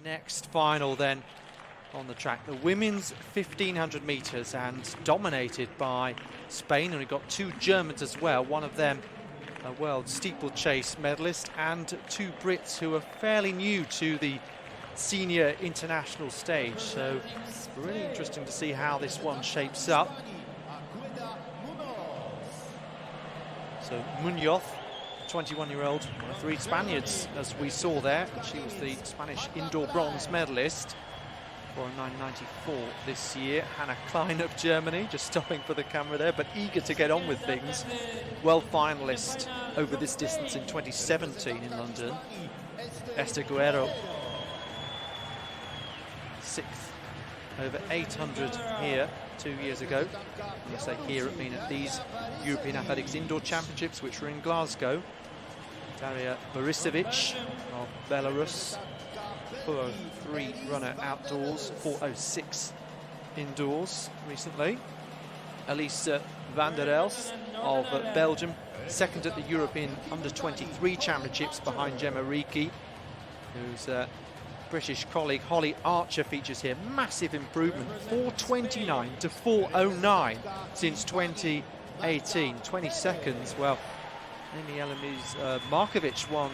Next final then on the track, the women's 1500 meters, and dominated by Spain. And we've got two Germans as well, one of them a world steeplechase medalist, and two Brits who are fairly new to the senior international stage. So really interesting to see how this one shapes up. So Munoz, 21-year-old, one of three Spaniards, as we saw there. She was the Spanish indoor bronze medalist for a 994 this year. Hannah Klein of Germany, just stopping for the camera there, but eager to get on with things. World finalist over this distance in 2017 in London. Esther Guerrero, 6th over 800 here 2 years ago. When I say here, I mean at these European Athletics Indoor Championships, which were in Glasgow. Daria Borisevic of Belarus, 4:03 runner outdoors, 4:06 indoors recently. Elise Vanderelst of Belgium, 2nd at the European Under-23 Championships behind Gemma Ricci, whose British colleague Holly Archer features here. Massive improvement, 4:29 to 4:09 since 2018, 20 seconds. Well, Amy Elise Markovic won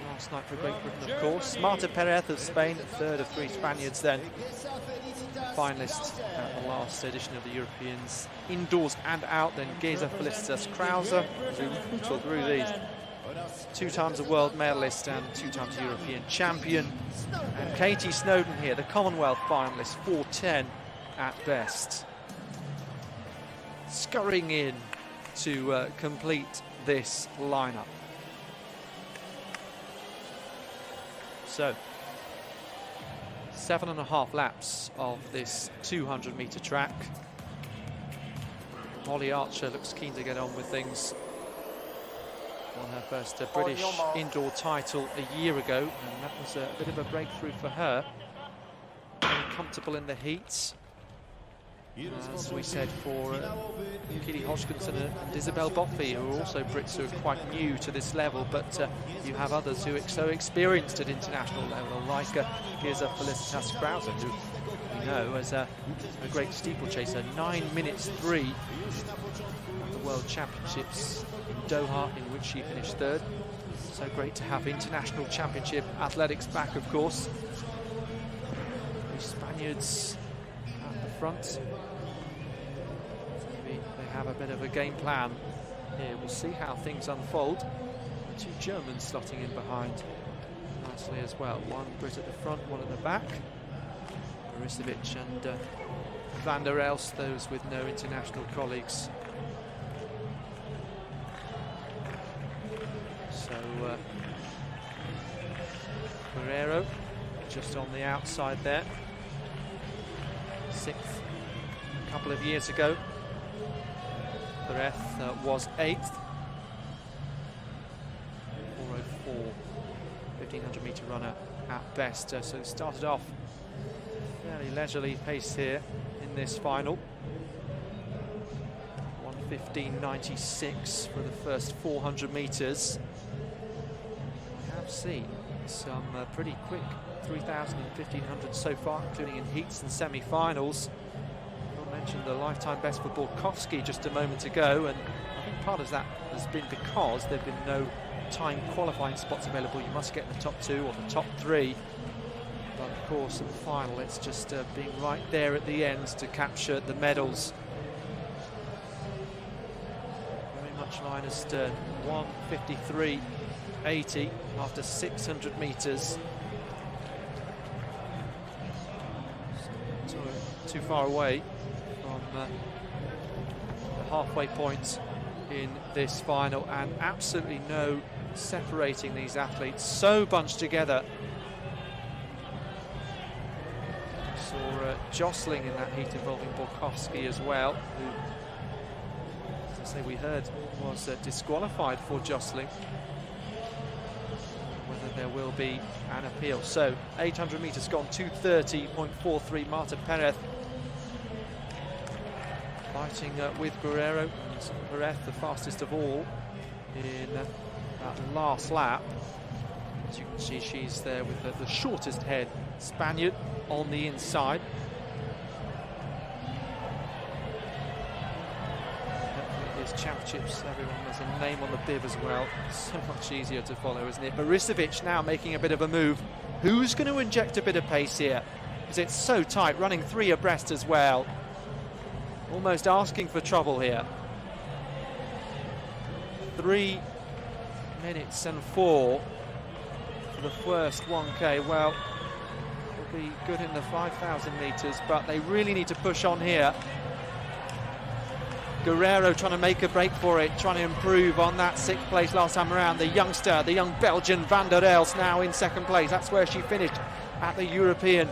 last night for Great Britain, of course. Marta Perez of Spain, 3rd of three Spaniards then. Finalist at the last edition of the Europeans, indoors and out. Then Geza Felicitas Krause, through these. 2 times a world medalist and 2 times a European champion. And Katie Snowden here, the Commonwealth finalist, 4:10 at best. Scurrying in to complete this lineup. So 7.5 laps of this 200-meter track. Holly Archer looks keen to get on with things. Won her first British indoor title a year ago, and that was a bit of a breakthrough for her. Very comfortable in the heats. As we said, for Kitty Hodgkinson and Isabel Boffey, who are also Brits who are quite new to this level, but you have others who are so experienced at international level, like Geza Felicitas Krause, who we know as a great steeplechaser, 9:03 at the World Championships in Doha, in which she finished 3rd. So great to have international championship athletics back, of course. The Spaniards at the front. Maybe they have a bit of a game plan here. We'll see how things unfold. The 2 Germans slotting in behind nicely as well. One Brit at the front, one at the back. Borisevic and Vanderelst, those with no international colleagues. So Guerrero just on the outside there. 6th a couple of years ago. Perez was 8th. 4:04, 1500-meter runner at best. So it started off fairly leisurely pace here in this final. 1:15.96 for the first 400 meters. I have seen some pretty quick 3,000 and 1,500 so far, including in heats and semi-finals. I mentioned the lifetime best for Borkowski just a moment ago, and I think part of that has been because there have been no time qualifying spots available. You must get in the top 2 or the top 3. But of course, in the final, it's just being right there at the end to capture the medals. Very much line astern. 1:53.80 after 600 meters. Too far away from the halfway point in this final, and absolutely no separating these athletes, so bunched together. Saw jostling in that heat involving Borkowski as well, who, as I say, we heard was disqualified for jostling. Whether there will be an appeal. So 800 meters gone, 2:30.43. Marta Perez fighting with Guerrero, and Perez the fastest of all in that last lap. As you can see, she's there with the shortest head Spaniard on the inside. These championships, everyone has a name on the bib as well. So much easier to follow, isn't it? Barisevic now making a bit of a move. Who's going to inject a bit of pace here? Because it's so tight, running 3 abreast as well. Almost asking for trouble here. 3 minutes and 4 for the first 1K. Well, it'll be good in the 5,000 metres, but they really need to push on here. Guerrero trying to make a break for it, trying to improve on that 6th place last time around. The youngster, the young Belgian Vanderelst now in 2nd place. That's where she finished at the European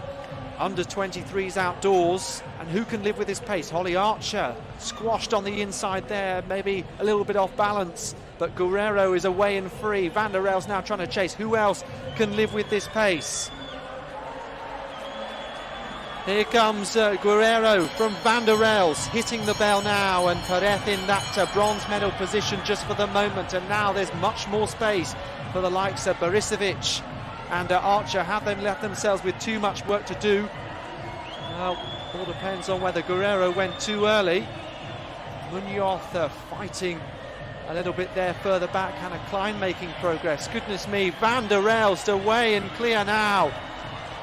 under-23s outdoors. And who can live with this pace? Holly Archer squashed on the inside there, maybe a little bit off balance, but Guerrero is away and free. Vanderelst now trying to chase. Who else can live with this pace? Here comes Guerrero from Vanderelst, hitting the bell now, and Perez in that bronze medal position just for the moment. And now there's much more space for the likes of Barisevic and Archer. Have they left themselves with too much work to do? Well, all depends on whether Guerrero went too early. Munoz fighting a little bit there further back. Hannah Klein making progress. Goodness me, Vanderelst away and clear now.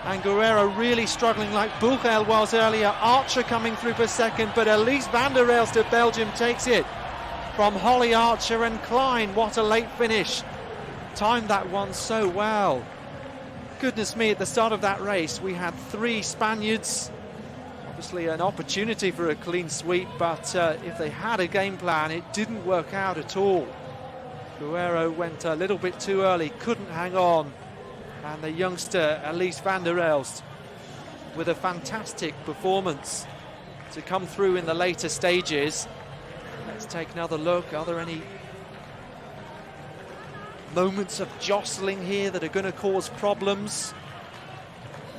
And Guerrero really struggling like Buchel was earlier. Archer coming through for second, but Elise Vanderelst of Belgium takes it from Holly Archer and Klein. What a late finish. Timed that one so well. Goodness me, at the start of that race, we had 3 Spaniards. Obviously an opportunity for a clean sweep, but if they had a game plan, it didn't work out at all. Guerrero went a little bit too early, couldn't hang on. And the youngster, Elise Vanderelst, with a fantastic performance to come through in the later stages. Let's take another look. Are there any moments of jostling here that are going to cause problems?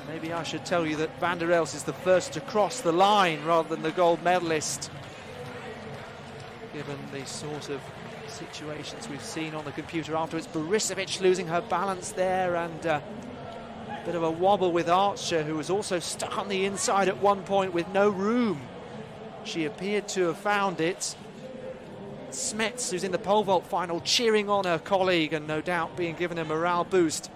Maybe I should tell you that Vanderelst is the first to cross the line rather than the gold medalist, given the sort of situations we've seen on the computer afterwards. Barisevic losing her balance there, and a bit of a wobble with Archer, who was also stuck on the inside at one point with no room. She appeared to have found it. Smets, who's in the pole vault final, cheering on her colleague and no doubt being given a morale boost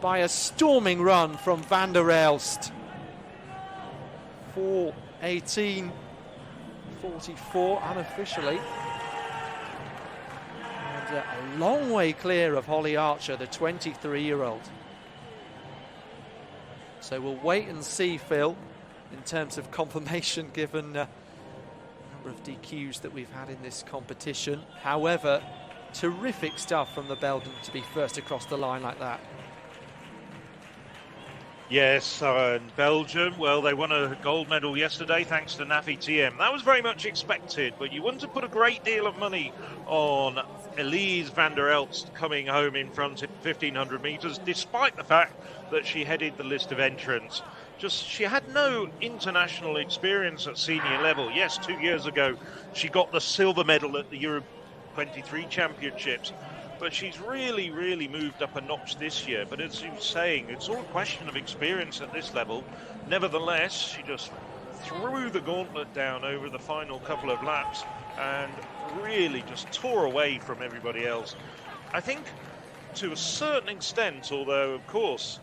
by a storming run from Vanderelst. 4:18.44 unofficially. A long way clear of Holly Archer, the 23-year-old. So we'll wait and see, Phil, in terms of confirmation, given the number of DQs that we've had in this competition. However, terrific stuff from the Belgian to be first across the line like that. Yes, and Belgium, well, they won a gold medal yesterday thanks to Nafi TM. That was very much expected, but you wouldn't have put a great deal of money on Elise Vanderelst coming home in front at 1,500 metres, despite the fact that she headed the list of entrants. She had no international experience at senior level. Yes, 2 years ago, she got the silver medal at the Euro 23 Championships. But she's really moved up a notch this year. But as you were saying, it's all a question of experience at this level. Nevertheless, she just threw the gauntlet down over the final couple of laps and really just tore away from everybody else. I think to a certain extent, although of course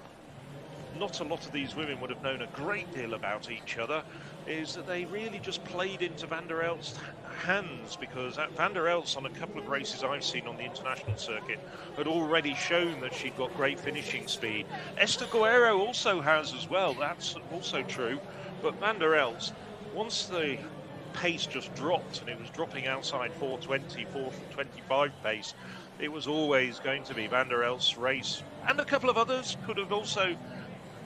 not a lot of these women would have known a great deal about each other, is that they really just played into Vanderelst's hands, because Vanderelst, on a couple of races I've seen on the international circuit, had already shown that she'd got great finishing speed. Esther Guerrero also has as well, that's also true, but Vanderelst, once the pace just dropped, and it was dropping outside 4:20, 4:25 pace, it was always going to be Vanderelst's race, and a couple of others could have also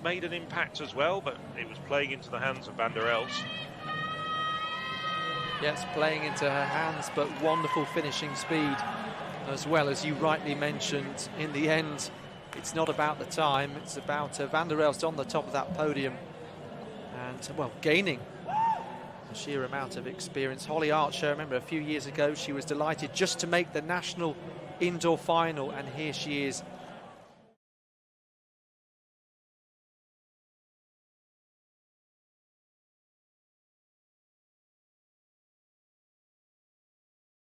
made an impact as well, but it was playing into the hands of Vanderelst. Yes, playing into her hands, but wonderful finishing speed as well. As you rightly mentioned, in the end, it's not about the time, it's about Vanderelst on the top of that podium and, well, gaining the sheer amount of experience. Holly Archer, I remember a few years ago, she was delighted just to make the national indoor final, and here she is